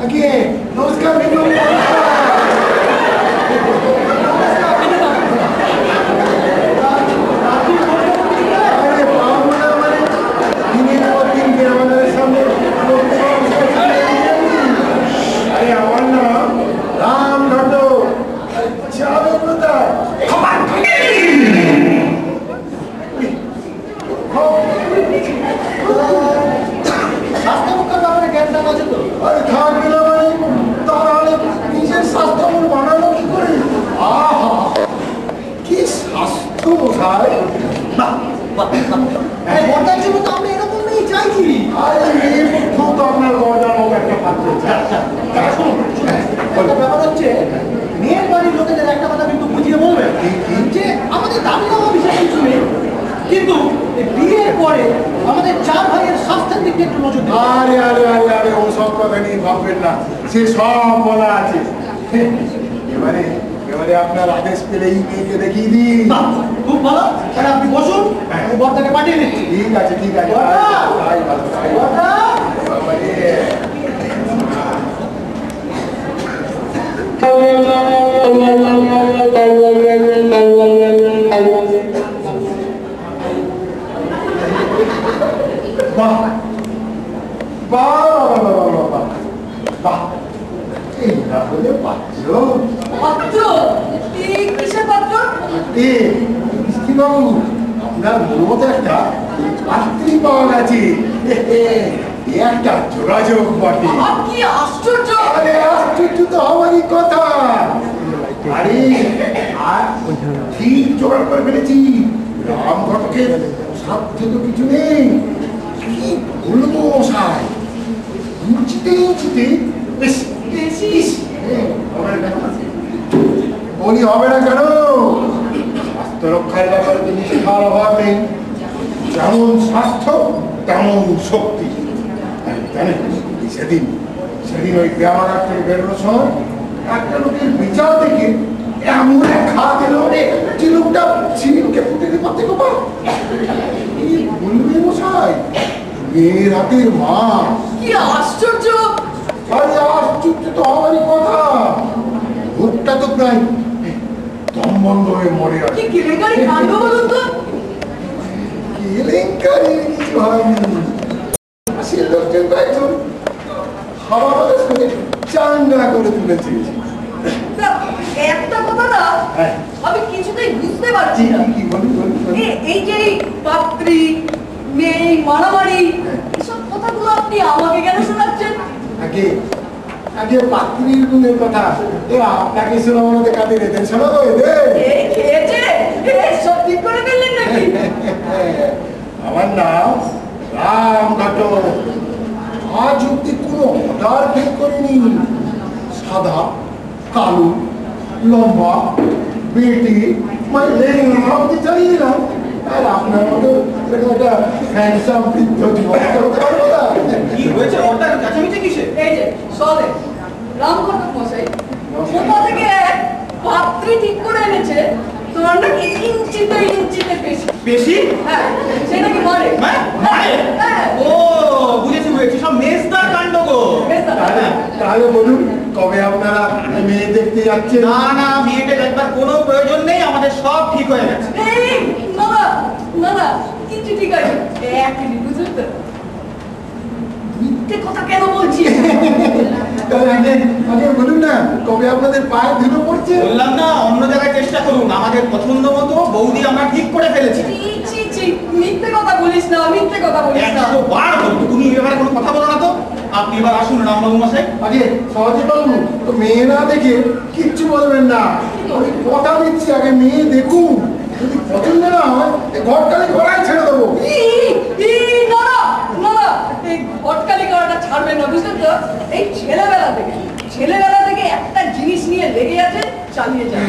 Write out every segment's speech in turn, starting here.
আগে নমস্কার সে সব বলা আছে এবারে এবারে আপনার আদেশ পেলেই মেয়েকে দেখিয়ে দিন খুব ভালো তাহলে আপনি বসুন আমি বর্তাকে পাঠিয়ে দিচ্ছি ঠিক আছে ঠিক আছে বাহ বাহ বাহ বাহ এই না বলে পাত্র পাত্র কিসের পাত্র বাবু আপনার মতো একটা পাত্রী পাওয়া গেছে একটা যোগাযোগ বটে কি আশ্চর্য আরে আশ্চর্য তো হওয়ারই কথা আরে আর ঠিক জোগাড় করে ফেলেছি রাম ঘটকের সাথে তো কিছু নেই কি বলবো মশাই ইঞ্চিতে ইঞ্চিতে বলি হবে না কেন স্বাস্থ্য রক্ষার ব্যাপারে তো নিষ্ঠার অভাব নেই যেমন স্বাস্থ্য তেমন শক্তি জানেন সেদিন সেদিন ওই ব্যায়ামাগার থেকে বেরোনোর সময় একটা লোকের বিচার থেকে এমন এক খা দিল যে লোকটা ছিনকে ফুটে দিতে পারতে গোপা বলবে মশাই মেয়ের হাতের মা কি আশ্চর্য আরে আশ্চর্য তো হওয়ারই কথা ভোটটা তো প্রায় দম বন্ধ হয়ে মরে আছে কি কেলেঙ্কারি কাণ্ড বলুন তো কেলেঙ্কারি কিছু হয়নি সে লোকজন কয়েকজন হাওয়া বাতাস করে চাঙ্গা করে তুলেছে একটা কথা না আমি কিছুতেই বুঝতে পারছি না কি বলি এই যে পাত্রী মেয়ে মারামারি এসব কথাগুলো আপনি আমাকে কেন শোনাচ্ছেন আগে আগে পাত্রীর গুণের কথা আপনাকে শোনাবো না কাদের এদের শোনাবো এদের খেয়েছে সব ঠিক করে ফেললেন নাকি আমার নাম রাম ঘটক আজ অব্দি কোনো অর্ডার ফেল করিনি সাদা কালো লম্বা বেটি মানে আপনি চালিয়ে দিলাম আর আপনার মতো একটা হ্যান্ডসাম বৃদ্ধ জীবন করতে পারবো না কি হয়েছে অর্ডার কাছাকাছি কিসে এই যে সলে রামঘটক মশাই কোথা থেকে এক পাত্রী ঠিক করে এনেছে তোমার নাকি ইঞ্চিতে ইঞ্চিতে বেশি হ্যাঁ সেটা কি মানে মানে ও বুঝেছি বুঝেছি সব মেজদার কাণ্ড গো তাহলে বলুন কবে আপনারা মেয়ে দেখতে যাচ্ছেন না না বিয়েটা দেখবার কোনো প্রয়োজন নেই আমাদের সব ঠিক হয়ে গেছে না না কিছু ঠিক আছে এক মিনিট বুঝলেন তো মিথ্যে কথা কেন বলছি আগে বলুন না কবে আপনাদের পায়ে ধুলো পড়ছে বললাম না অন্য জায়গায় চেষ্টা করুন আমাদের পছন্দ মতো বৌদি আমরা ঠিক করে ফেলেছি মিথ্যে কথা বলিস না মিথ্যে কথা বলিস না বার বলবো তুমি এই ব্যাপারে কোনো কথা বলো না তো আপনি এবার আসুন রামবাবু মশাই আগে সহজে পাবো তো মেয়ে না দেখে কিচ্ছু বলবেন না আমি কথা দিচ্ছি আগে মেয়ে দেখুন যদি পছন্দ না হয় ঘরটালে ঘোড়ায় ছেড়ে দেবো না এই ঘটকালি করাটা ছাড়বেন না বুঝলেন তো এই ছেলেবেলা থেকে একটা জিনিস নিয়ে লেগে আছে চালিয়ে যান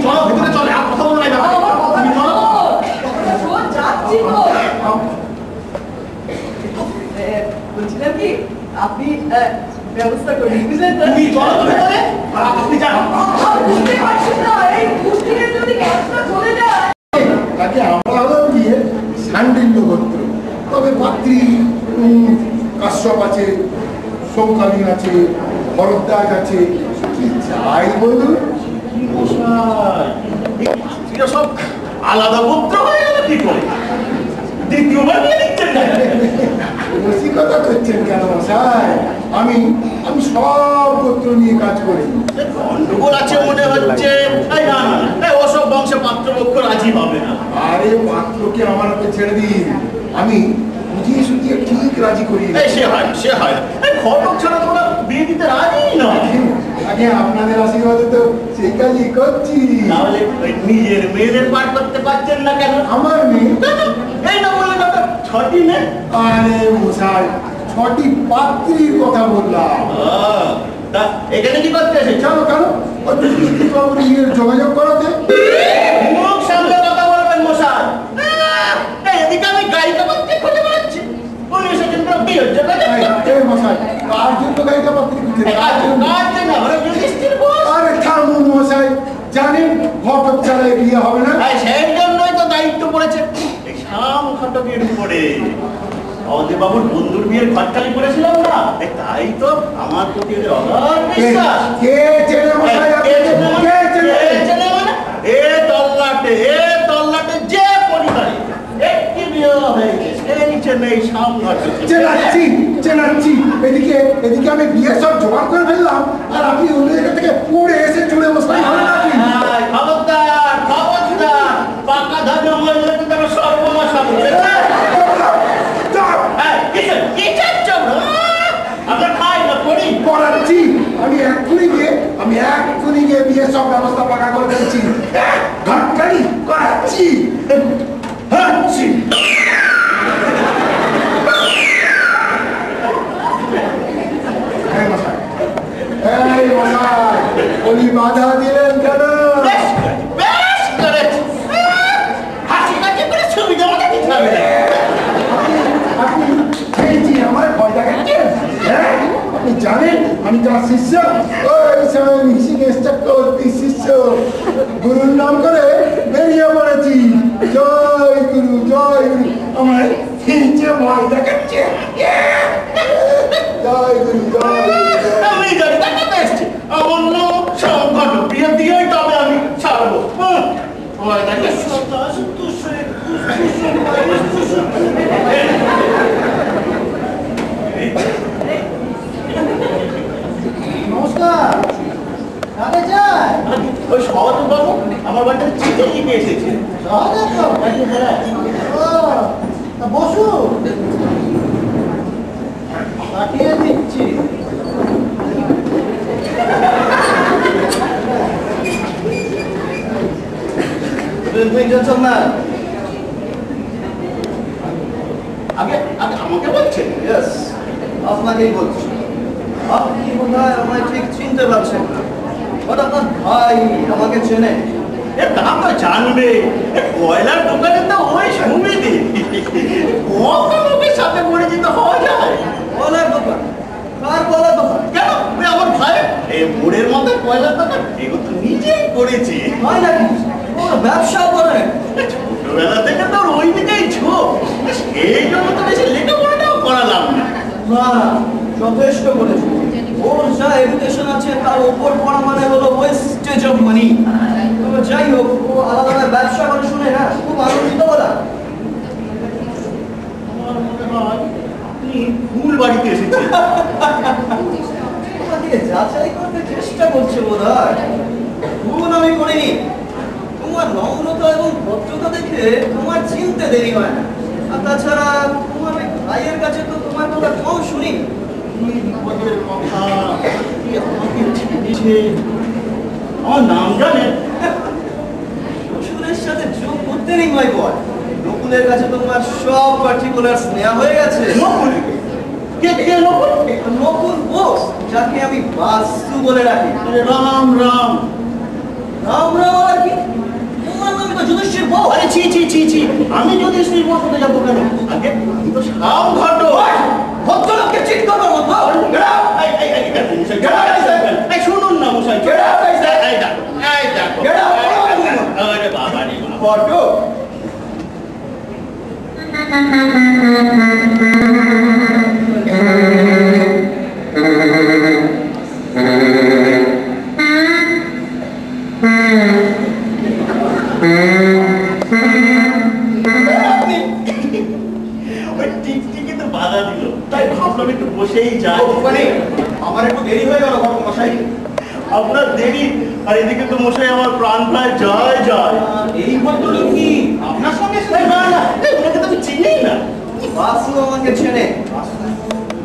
চলো ভিতরে চলে আর কথা বলো না যাচ্ছি তো বলছিলাম কি আপনি ব্যবস্থা করি বুঝলেন তো তুমি চলো তো ভিতরে আপনি যান বুঝতে পারছি না এই কুস্তিতে যদি ক্যান্সার চলে যায় তাকে আমরা হলাম গিয়ে শান্ডিল্য গোত্র তবে পাত্রী কাশ্যপ আছে সৌকালীন আছে, ভরদ্বাজ আছে, কি চাই বলুন? এরা সব আলাদা গোত্র হয়ে গেল কি করে? দ্বিতীয়বার বিয়ে দিচ্ছেন না? রসিকতা করছেন কেন মশাই? আমি আমি সব গোত্র নিয়ে কাজ করি। গন্ডগোল আছে মনে হচ্ছে। এই না না না, এই ওসব বংশে পাত্রপক্ষ রাজি হবে না। আরে পাত্রকে আমার হাতে ছেড়ে দিন, আমি বুঝিয়ে সুঝিয়ে ঠিক রাজি করি। এই সে হয় সে হয়, এই ঘটক ছাড়া তোমরা বিয়ে দিতে রাজি নয়। আগে আপনাদের আশীর্বাদে তো সেই কাজই করছি। তাহলে ওই নিজের মেয়েদের পার করতে পারছেন না কেন? আমার মেয়ে? এই না বললেন একটা ছটি মেয়ে? আরে মশাই, 6টি পাত্রীর কথা বললাম। তা এখানে কি করতে এসেছ? কেন কেন ওই বাবুর ইয়ের যোগাযোগ করাতে। মুখ সামনে কথা বলবেন মশাই। এদিকে আমি গাড়িটা পাত্রী খুঁজে বেড়াচ্ছি, উনি এসেছেন তো বিয়ের যোগাযোগ করতে। এই মশাই, কার জন্য গাড়িটা পাত্রী খুঁজছে? কার জন্য? আমরা যুধিষ্ঠির বস। আরে থামুন মশাই, জানেন ঘটক ছাড়া এ বিয়ে হবে না। সেই জন্যই তো দায়িত্ব পড়েছে এই শাম ঘটকের উপরে। আমাদের বাবুর বন্ধুর বিয়ের ঘটকালি করেছিলাম না, তাই তো আমার প্রতি এদের অগাধ বিশ্বাস। কে চেনে মশাই আপনাকে? কে চেনে? মানে এ তল্লাটে যে পরিবারে একটি বিয়ে হয়েছে সেই চেনে এই শাম ঘটক। চেনাচ্ছি। এদিকে আমি বিয়ে সব জোগাড় করে ফেললাম, আর আপনি অন্য জায়গা থেকে উড়ে এসে চুড়ে বসলেই হবে নাকি? খবরদার পাকা ধান হয়ে গেলে কিন্তু আমার সর্বনাশ হবে। আমরা খাই না করি করাচ্ছি। আমি এক্ষুনি গিয়ে বিয়ে সব ব্যবস্থা পাকা করে ফেলছি। ঘটকালি করাচ্ছি। এই মশাই, উনি বাধা দিলেন কেন? বেশ করেছি। হাসি কাটি করে সুবিধা মতো দিতে হবে না। আপনি খেয়েছি আমার ভয় দেখাচ্ছেন? হ্যাঁ, আপনি জানেন আমি তার শিষ্য, ওই স্বামী সিংহেশ চক্রবর্তী শিষ্য। গুরুর নাম করে বেরিয়ে পড়েছি। জয় গুরু জয় গুরু। আমার খেয়েছে ভয় দেখাচ্ছে। জয় গুরু জয় গুরু। আমি জানি দেখাতে এসছি, আমার নাম সংকট বিয়ে দিয়েই তবে আমি ছাড়বো। ভয় দেখে নমস্কার, কাকে চাই? ওই সহদেব বাবু আমার বাড়িতে চিঠি লিখে এসেছে। সহদেব বাবু? ও, তা বসুন, পাঠিয়ে দিচ্ছি। না আগে আমাকে বলছেন? আপনাকেই বলছি। আপনি বোধহয় আমায় ঠিক চিনতে পারছেন না, বাট আপনার ভাই আমাকে চেনে। তা তো জানবে, কয়লার দোকানে তো ওই সুবিধে কত লোকের সাথে পরিচিত হওয়া যায়। কয়লার দোকান? কার কয়লার দোকান? কেন ওই আমার ভাই এই বোর্ডের মতো কয়লার দোকান এগুলো তো নিজেই করেছে। হয় নাকি? ওর ব্যবসা করেন? ছোটবেলা থেকে তো ওই দিকেই ঝোঁক, এই জন্য তো বেশি লেখাপড়াটাও করালাম না। না, যথেষ্ট করেছে। ওর যা এডুকেশন আছে তার উপর পড়া মানে হলো ওয়েস্টেজ অফ মানি। তবে যাই হোক, ও আলাদা ব্যবসা করে শুনে না খুব আনন্দিত বলা। আমার মনে হয় আপনি ভুল বাড়িতে এসেছেন। তোমাকে যাচাই করতে চেষ্টা করছে বোধ হয়। ভুল আমি করিনি। তোমার নম্রতা এবং ভদ্রতা দেখে তোমার চিনতে দেরি হয় না। আর তাছাড়া তোমার ওই ভাইয়ের কাছে তো তোমার কথা কম শুনি। এই বিপদের কথা কি আমাকে চিনেছে? আমার নাম জানেন? শ্বশুরের সাথে যোগ করতে নেই ভাই বল। নকুলের কাছে তোমার সব পার্টিকুলারস নেওয়া হয়ে গেছে। নকুল? কে নকুল? নকুল বোস, যাকে আমি বাস্তু বলে রাখি। রাম রাম রাম রাম আর কি? তোমার নাম তো যুধিষ্ঠির বউ। আরে ছি ছি ছি ছি, আমি যদি স্ত্রী বলতে যাবো কেন? আগে আমি তো শাম ঘটক। ভদ্রলোককে চিট করবার মতো। শুনুন না মশাই, আরে বাবা রে বাবা। ঘটক দোকানে আমার একটু দেরি হয়ে গেল মশাই। আপনার দেরি, আর এদিকে তো মশাই আমার প্রাণ প্রায় যায়। এই ভদ্রলোক কি আপনার সঙ্গে না না, ওনাকে তো আমি চিনি না। বাসু আমাকে চেনে।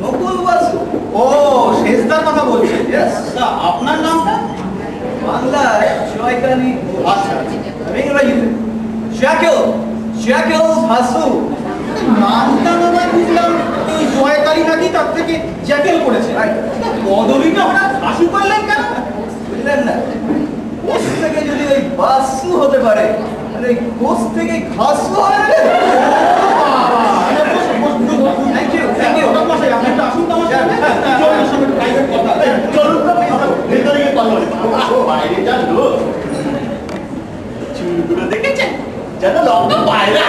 নকুল বাসু। ও শেষদার কথা বলছেন। তা আপনার নামটা? বাংলায় জয়কালী। আচ্ছা ইংরেজিতে শ্যাকেল ভাসু। নামটা নয় বুঝলাম, এই জয়কালী নাকি তার থেকে জ্যাকেল করেছে। পদবিটা হঠাৎ ভাসু করলেন কেন বুঝলেন না? কোষ থেকে যদি ওই বাসু হতে পারে, তাহলে ওই কোষ থেকে ঘাসু হবে না? Thank you. আপনি একটু আসুন তো আমার সাথে। প্রাইভেট কথা। চলুন তো, আমরা ভেতরে গিয়ে কথা বলি। বাইরে যা লোক, চুলগুলো দেখেছেন যেন লঙ্কা পায়রা।